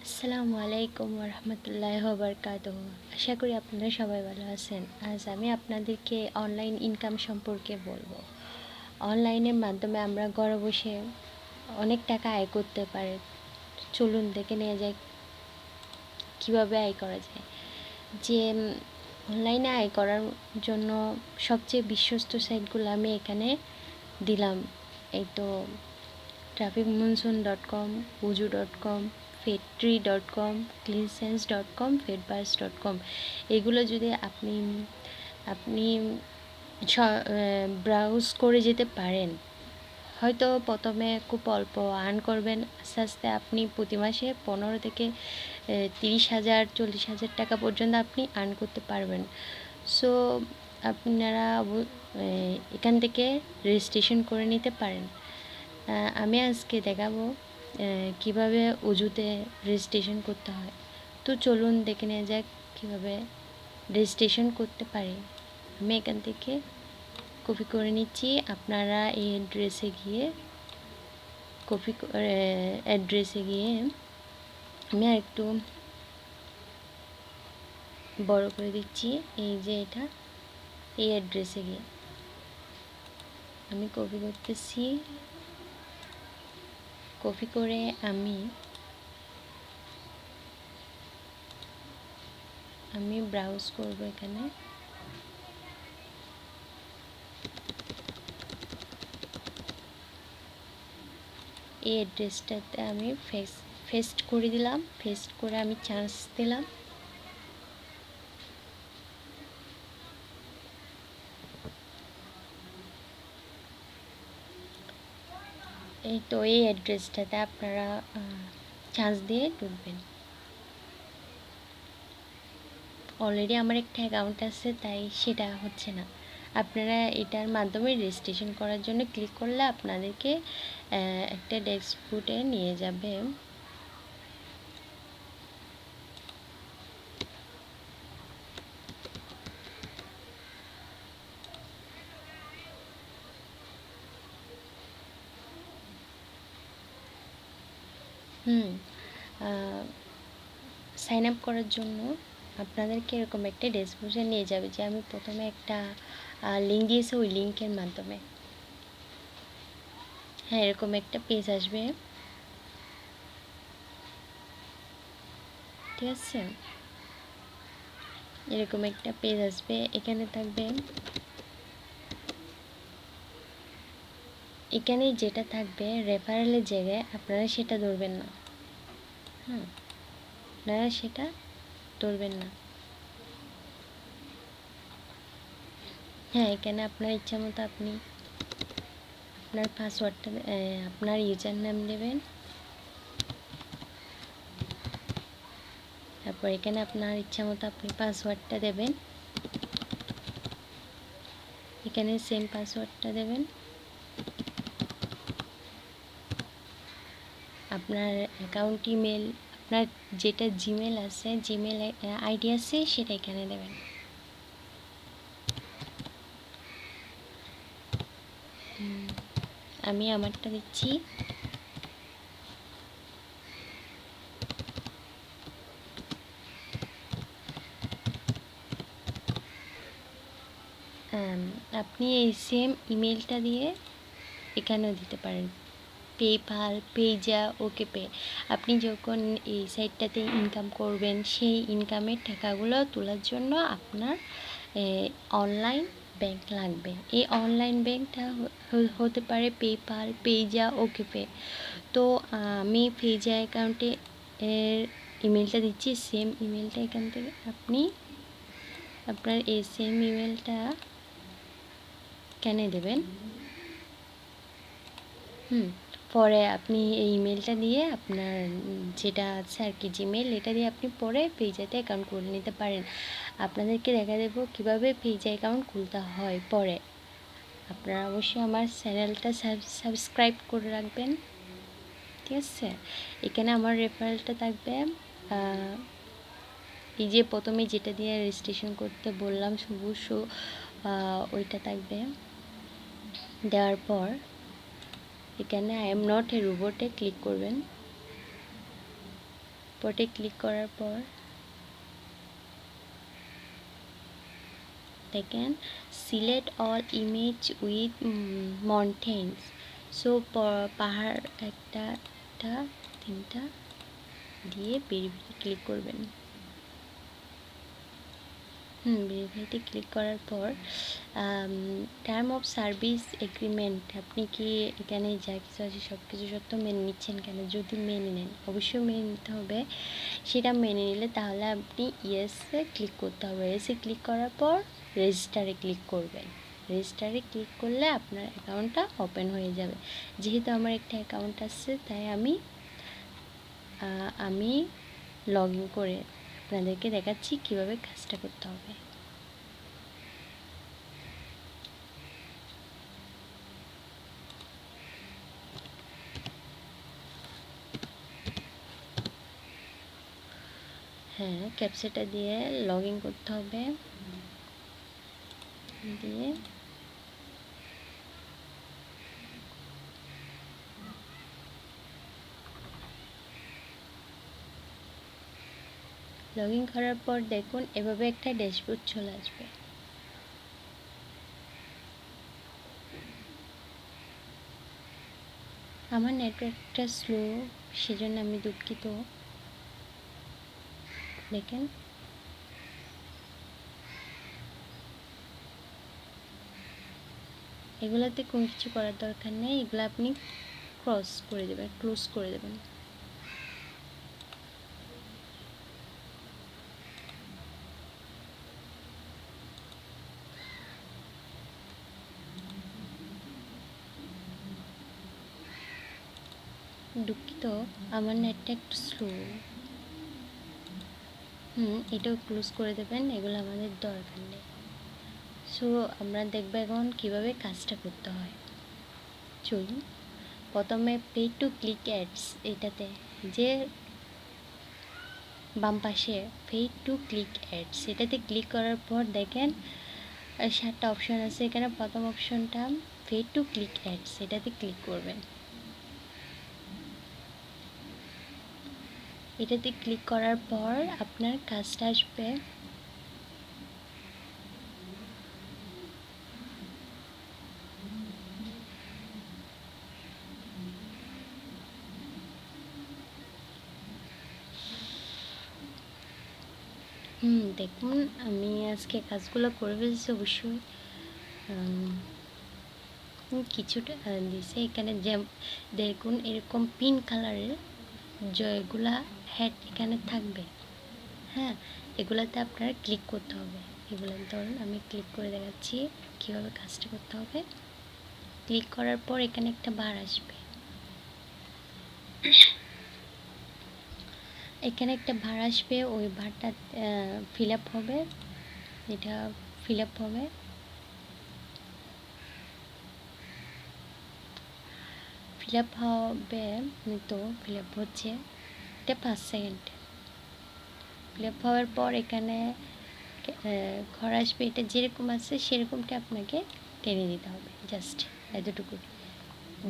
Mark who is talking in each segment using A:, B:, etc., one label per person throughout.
A: আসসালামু আলাইকুম রহমতুল্লাহ বারকাতুহ। আশা করি আপনারা সবাই ভালো আছেন। আজ আমি আপনাদেরকে অনলাইন ইনকাম সম্পর্কে বলবো। অনলাইনের মাধ্যমে আমরা ঘরে বসে অনেক টাকা আয় করতে পারি। চলুন দেখে নেওয়া যায় কীভাবে আয় করা যায়। যে অনলাইনে আয় করার জন্য সবচেয়ে বিশ্বস্ত সাইটগুলো আমি এখানে দিলাম। এই তো trafficmonsoon.com, uju.com, fedtree.com, cleansense.com, fedbars.com এগুলো যদি আপনি ব্রাউজ করে যেতে পারেন, হয়তো প্রথমে খুব অল্প আর্ন করবেন। আস্তে আস্তে আপনি প্রতি মাসে 15 থেকে 30,000 40,000 টাকা পর্যন্ত আপনি আর্ন করতে পারবেন। সো আপনারা এখান থেকে রেজিস্ট্রেশন করে নিতে পারেন। আমি আজকে দেখাবো কিভাবে উজুতে রেজিস্ট্রেশন করতে হয়। তো চলুন দেখে নেওয়া যাক কীভাবে রেজিস্ট্রেশন করতে পারি। আমি এখান থেকে কপি করে নিচ্ছি। আপনারা এই অ্যাড্রেসে গিয়ে আমি আর একটু বড় করে দিচ্ছি। এই যে এটা, এই অ্যাড্রেসে গিয়ে আমি কপি করতেছি। কপি করে আমি ব্রাউজ করব এখানে। এই অ্যাড্রেসটাতে আমি পেস্ট করে দিলাম। পেস্ট করে আমি চার্জ দিলাম। এই তো এই অ্যাড্রেসটাতে আপনারা চার্জ দিয়ে ঢুকবেন। অলরেডি আমার একটা অ্যাকাউন্ট আছে, তাই সেটা হচ্ছে না। আপনারা এটার মাধ্যমে রেজিস্ট্রেশন করার জন্য ক্লিক করলে আপনাদেরকে একটা ড্যাশবোর্ডে নিয়ে যাবে। সাইন আপ করার জন্য আপনাদেরকে এরকম একটা ড্যাশবোর্ডে নিয়ে যাবে। যে আমি প্রথমে একটা লিঙ্ক দিয়েছি, ওই লিঙ্কের মাধ্যমে এরকম একটা পেজ আসবে। ঠিক আছে, এরকম একটা পেজ আসবে। এখানে থাকবে, এখানে যেটা থাকবে রেফারেলের জায়গায় আপনারা সেটা ধরবেন না। আপনারা সেটা ধরবেন না। এখানে আপনার ইচ্ছা মতো আপনি আপনার পাসওয়ার্ডটা, আপনার ইউজার নাম দেবেন। তারপর এখানে আপনার ইচ্ছা মতো আপনি পাসওয়ার্ডটা দেবেন। এখানে সেম পাসওয়ার্ডটা দেবেন। আপনার অ্যাকাউন্ট ইমেল, আপনার যেটা জিমেল আছে, জিমেল আইডি আছে, সেটা এখানে দেবেন। আমি আমারটা দিচ্ছি। আপনি এই সেম ইমেলটা দিয়ে এখানেও দিতে পারেন। পেপ্যাল, পেজা, ওকে পে। আপনি যখন এই সাইটটাতে ইনকাম করবেন, সেই ইনকামের টাকাগুলো তোলার জন্য আপনার অনলাইন ব্যাংক লাগবে। এই অনলাইন ব্যাংকটা হতে পারে পেপ্যাল, পেজা, ওকে পে। তো আমি পেজা অ্যাকাউন্টে এর ইমেলটা দিচ্ছি। সেম ইমেলটা এখান থেকে আপনি আপনার এই সেম ইমেলটা এখানে দেবেন। পরে আপনি এই ইমেলটা দিয়ে আপনার যেটা আছে আর কি জিমেল, এটা দিয়ে আপনি পরে পেজাতে অ্যাকাউন্ট খুলে নিতে পারেন। আপনাদেরকে দেখা দেবো কীভাবে পেজে অ্যাকাউন্ট খুলতে হয় পরে। আপনারা অবশ্যই আমার চ্যানেলটা সাবস্ক্রাইব করে রাখবেন। ঠিক আছে, এখানে আমার রেফারেলটা থাকবে। এই যে প্রথমে যেটা দিয়ে রেজিস্ট্রেশন করতে বললাম, সবুজ ওইটা থাকবে। দেওয়ার পর এখানে আই এম নট এ রোবটে ক্লিক করবেন। পটে ক্লিক করার পর দেখেন select all image with mountains. So পাহাড় একটা তিনটা দিয়ে ভেরিফাইতে ক্লিক করবেন। ভেরিফাইতে ক্লিক করার পর টার্ম অফ সার্ভিস এগ্রিমেন্ট, আপনি কি এখানে যা কিছু আছে সব কিছু সত্য মেনে নিচ্ছেন কেন? যদি মেনে নেন, অবশ্যই মেনে নিতে হবে। সেটা মেনে নিলে তাহলে আপনি ইয়েসে ক্লিক করতে হবে। ইয়েসে ক্লিক করার পর রেজিস্টারে ক্লিক করবেন। রেজিস্টারে ক্লিক করলে আপনার অ্যাকাউন্টটা ওপেন হয়ে যাবে। যেহেতু আমার একটা অ্যাকাউন্ট আছে তাই আমি লগ ইন করে আপনাদেরকে দেখাচ্ছি কিভাবে কাজটা করতে হবে। হ্যাঁ, ক্যাপচাটা দিয়ে লগ ইন করতে হবে। দিয়ে লগ ইন করার পর দেখুন এভাবে একটা ড্যাশবোর্ড চলে আসবে। আমার নেটওয়ার্কটা স্লো, সেজন্য আমি দুঃখিত। দেখেন এগুলাতে কোনো কিছু করার দরকার নেই, এগুলো আপনি ক্লোজ করে দেবেন। দুঃখিত, আমার নেটটা একটু স্লো। এটাও ক্লোজ করে দেবেন, এগুলো আমাদের দরকার নেই। সো আমরা দেখব এখন কিভাবে কাজটা করতে হয়। চলুন, প্রথমে পে টু ক্লিক অ্যাডস, এটাতে যে বাম পাশে পে টু ক্লিক অ্যাডস এটাতে ক্লিক করার পর দেখেন 7টা অপশন আছে। এখানে প্রথম অপশনটা পে টু ক্লিক অ্যাডস, এটাতে ক্লিক করবেন। এটাতে ক্লিক করার পর আপনার কাজটা আসবে। দেখুন আমি আজকে কাজগুলো করে ফেলছি অবশ্যই। কিছুটা দিছে এখানে, যে দেখুন এরকম পিঙ্ক কালারের যেগুলা হ্যাড এখানে থাকবে। হ্যাঁ, এগুলাতে আপনারা ক্লিক করতে হবে। এগুলো ধরুন আমি ক্লিক করে দেখাচ্ছি কীভাবে কাজটা করতে হবে। ক্লিক করার পর এখানে একটা বার আসবে, এখানে একটা বার আসবে, ওই বারটা ফিল আপ হবে। এটা ফিল আপ হবে, ফিল আপ হবে, তো ফিল আপ হচ্ছে, এটা 5 সেকেন্ড। ফিল আপ হওয়ার পর এখানে ঘর আসবে, এটা যেরকম আছে সেরকমটা আপনাকে টেনে দিতে হবে, জাস্ট এতটুকু।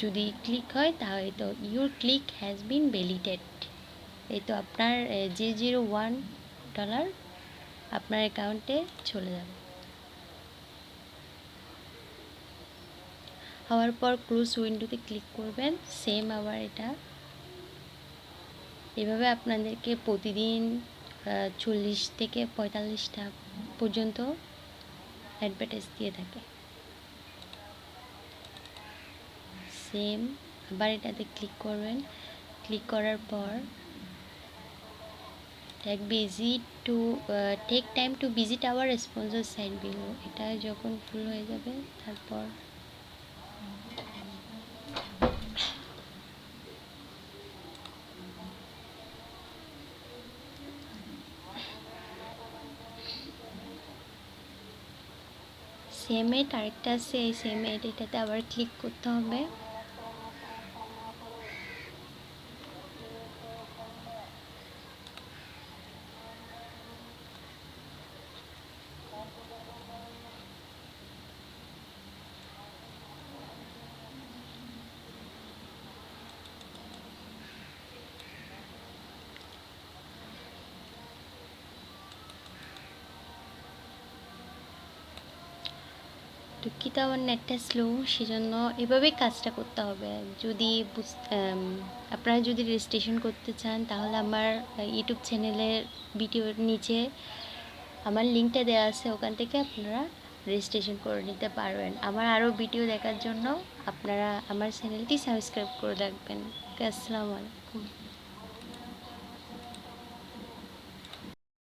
A: যদি ক্লিক হয় তাহলে তো your click has been validated, এই তো আপনার $001 আপনার অ্যাকাউন্টে চলে যাবে। হওয়ার পর ক্লোজ উইন্ডোতে ক্লিক করবেন। সেম আবার এটা এভাবে আপনাদেরকে প্রতিদিন 40 থেকে 45টা পর্যন্ত অ্যাডভার্টাইজ দিয়ে থাকে। সেম আবার এটাতে ক্লিক করবেন। ক্লিক করার পর take time to visit our sponsor site below, এটা যখন ফুল হয়ে যাবে তারপর সেম এড আরেকটা আছে, এই সেম এটাতে আবার ক্লিক করতে হবে। দুঃখিত, আমার নেটটা স্লো, সেজন্য এভাবেই কাজটা করতে হবে। যদি আপনারা যদি রেজিস্ট্রেশন করতে চান তাহলে আমার ইউটিউব চ্যানেলের ভিডিওর নিচে আমার লিঙ্কটা দেওয়া আছে, ওখান থেকে আপনারা রেজিস্ট্রেশন করে নিতে পারবেন। আমার আরও ভিডিও দেখার জন্য আপনারা আমার চ্যানেলটি সাবস্ক্রাইব করে রাখবেন। ওকে, আসসালামু আলাইকুম।